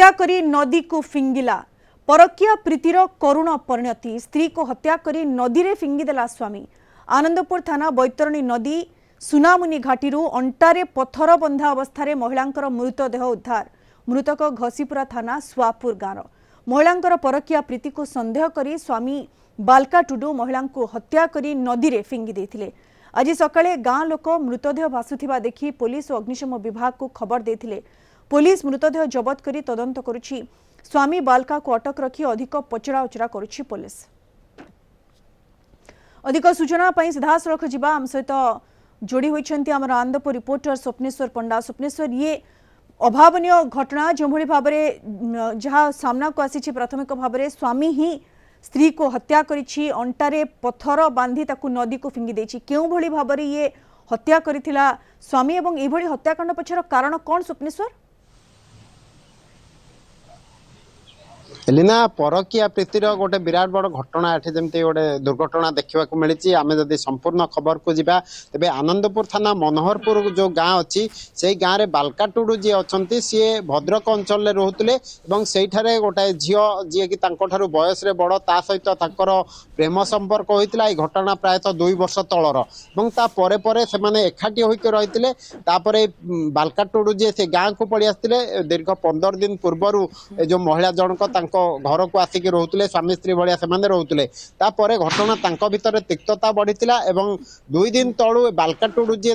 हत्या करी नदी को फिंगिला परकिया प्रीतिर करुण परिणति स्त्री को हत्या करी नदी रे फिंगिदेला स्वामी। आनंदपुर थाना बैतरणी नदी सुनामुनी घाटी अंटारे पत्थर बंधा अवस्था महिलांकर मृतदेह उद्धार। मृतक घसीपुरा थाना स्वापुर गाँव। महिलांकर परकिया प्रीति को संदेह करी स्वामी बालका टुडू महिला को हत्या करी नदी रे फिंगी देथिले। आज सकाळे गाँ लोक मृतदेह भासुथिबा देखि पुलिस और अग्निशम विभाग को खबर देथिले। पुलिस मृतदेह जबत करी तदंत करुछि। स्वामी बालका को अटक रखी अधिक पचराउचरा करुछि पुलिस। अधिक सूचना पई सीधासलख जिबा आम सहित जोड़ी होइछन्ती हमर आनंदपुर रिपोर्टर स्वप्नेश्वर पंडा। स्वप्नेश्वर, ये अभावनीय घटना जो भली भाबरे जहाँ सामना को आसी प्राथमिक भाबरे स्वामी ही स्त्री को हत्या करिछि, अंटारे पत्थर बांधी ताकू नदी को फिंगी देछि। केउ भली भाबरे ये हत्या करिथिला स्वामी एवं ए भली हत्याकांड पछर कारण कोन स्वप्नेश्वर? एलिना परकिया प्रीतिर गोटे विराट बड़ घटना एठी जमती गोटे दुर्घटना देखा मिली। आम जदि संपूर्ण खबर को जिबा तेबे आनंदपुर थाना मनोहरपुर जो गाँ अच्छी से गाँव में बालका टुडू जी अच्छा सी भद्रक अंचल रोते से गोटे झील जी कि बयस बड़ ता सहित प्रेम संपर्क होता। ये घटना प्रायतः 2 वर्ष तलर से एकाठी होकर रही। बालका टुडू जी से गाँव को पड़ी आसते दीर्घ 15 दिन पूर्वर जो महिला जनक घर को आसिक रोते स्वामी स्त्री भाया से रोते। घटना भितर तिक्तता बढ़ी 2 दिन तलू बालका टुडू जी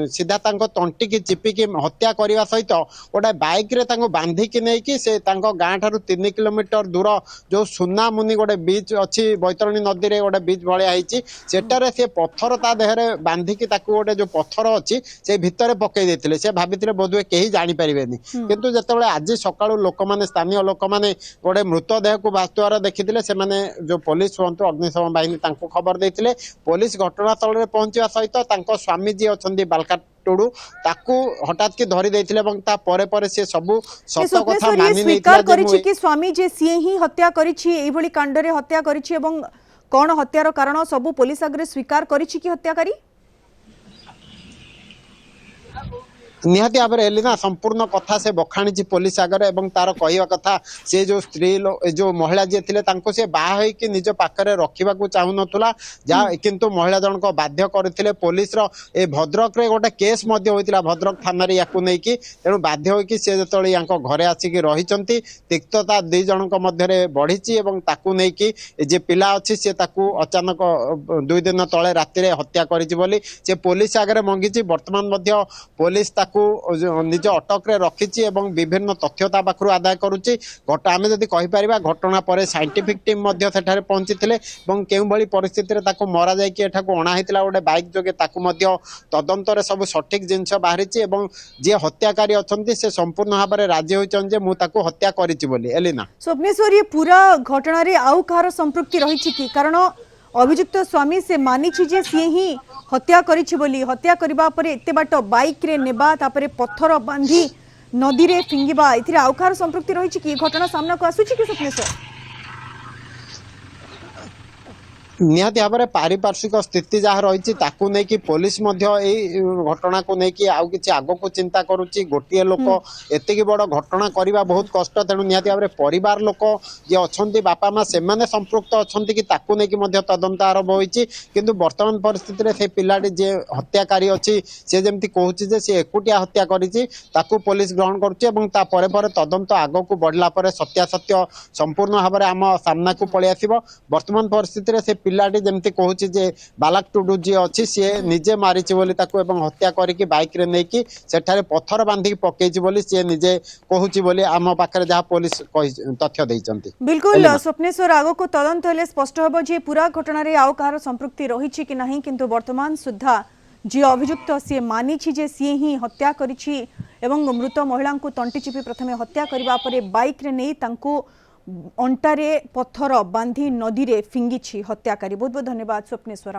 सीधा तंटी की चिपिकी हत्या करने सहित गोटे बाइक रे बांधिकी नहीं से गाँ ठार 3 किलोमीटर दूर जो सुनामुनी गोटे बीच अच्छी बैतरणी नदी में गोटे बीच भाया सेटारे से पत्थर ता देहरे बांधिकी गोटे जो पत्थर अच्छी से भितर पकई देते। से भाई बोधवे कहीं जापर किंतु जिते आज सका लोक मैंने स्थानीय लोक मैंने गोटे मृतदेह को भासुआर देखी से जो पुलिस हूँ अग्निशम बाहिनी खबर देते। पुलिस घटनास्थल में पहुंचा सहित स्वामी जी अच्छा बालका टुडू ताकू हठात की धरी देते से सब सत कथा मानि नहीं कि स्वामी जे सीए ही हत्या करिछि एई भली कांडरे हत्या करिछि एवं कोन हत्यार कारण सब पुलिस आगे स्वीकार करिछि कि हत्याकारी। निहाती भाव में एलिना संपूर्ण कथा से बखाणी पुलिस आगे तार कहवा कथा से जो स्त्री जो महिला जी थे से बाहा कि निज पाखरे रखा चाहूना जहाँ किंतु महिला जनक बाध्य करते। पुलिस ए भद्रक रे गोटे केस होता भद्रक थाना या तेणु बाध्य होगी सी जो घरे आसिक रही तिक्तता 2 जनक मध्य बढ़ी जे पिला अच्छी सी अचानक 2 दिन तले राति हत्या करी से पुलिस आगे मंगी। बर्तमान पुलिस निज अटक रे रखी विभिन्न तथ्य पाखु आदाय करुच्ची। आम जदि कहीपर घटना पर साइंटिफिक टीम पहुंची केउ भली परिस्थिति मरा जाकि अणाही गोटे बाइक जोगे तदंत सब सठिक जिनस बाहरी जी हत्याकारी अच्छा से संपूर्ण भाव में राजी होती मुझे हत्या करी। स्वप्नेश्वर, ये पूरा घटना रे आउ कहार संपृक्ति रही कि कारण अभियुक्त स्वामी से मानी जे सी ही हत्या करिछि बोली हत्या करबा परे एते बाट बाइक रे नेबा तापरे पत्थर बांधी नदी रे फिंगिबा एथिरे आउ कहार संपृक्ति रही कि घटना सामना को आसुछि कि स्वप्नेश्वर? निहाती भाव में पारिपार्श्विक स्थिति जहाँ रही कि पुलिस घटना को लेकिन आउ कि आग को चिंता करुच्ची। गोटे लोक एतिक बड़ घटना करवा बहुत कष्ट। तेणु निहाती भाव में परिवार लोक जी अच्छा बापा माँ से संपृक्त अच्छा कि लेकिन तदंत आरंभ होती। किंतु वर्तमान परिस्थिति से पिलाटी जे हत्याकारी अच्छी सी जमी कहूँ सी एकुटिया हत्या कर पुलिस ग्रहण कर तदंत आग को बढ़ला सत्यासत्य संपूर्ण भाव में आम सामना को पलि आस। वर्तमान परिस्थिति से पिलाटी जमती कहूँ जे बालक टुडू जी अच्छी सी निजे मारी हत्या करके बाइक रे नहीं कि सेठारे पत्थर बांधिक पकईची सी निजे कहूँ आम पाखे जहाँ पुलिस तथ्य देइचंती। बिल्कुल स्वप्नेश्वर, आगो को तदंत हेले स्पष्ट होबो जे पूरा घटना रे आउ कहार संपृक्ति रही कि नहीं, किंतु वर्तमान सुद्धा जे अभियुक्त सी मानी जे सी ही हत्या करिछि एवं मृत महिला को तंटी चिपी प्रथमे हत्या करबा परे बाइक रे नहीं तांको अंटारे पत्थर बांधी नदी रे फिंगिछि हत्याकारी। बहुत बहुत धन्यवाद स्वप्नेश्वर।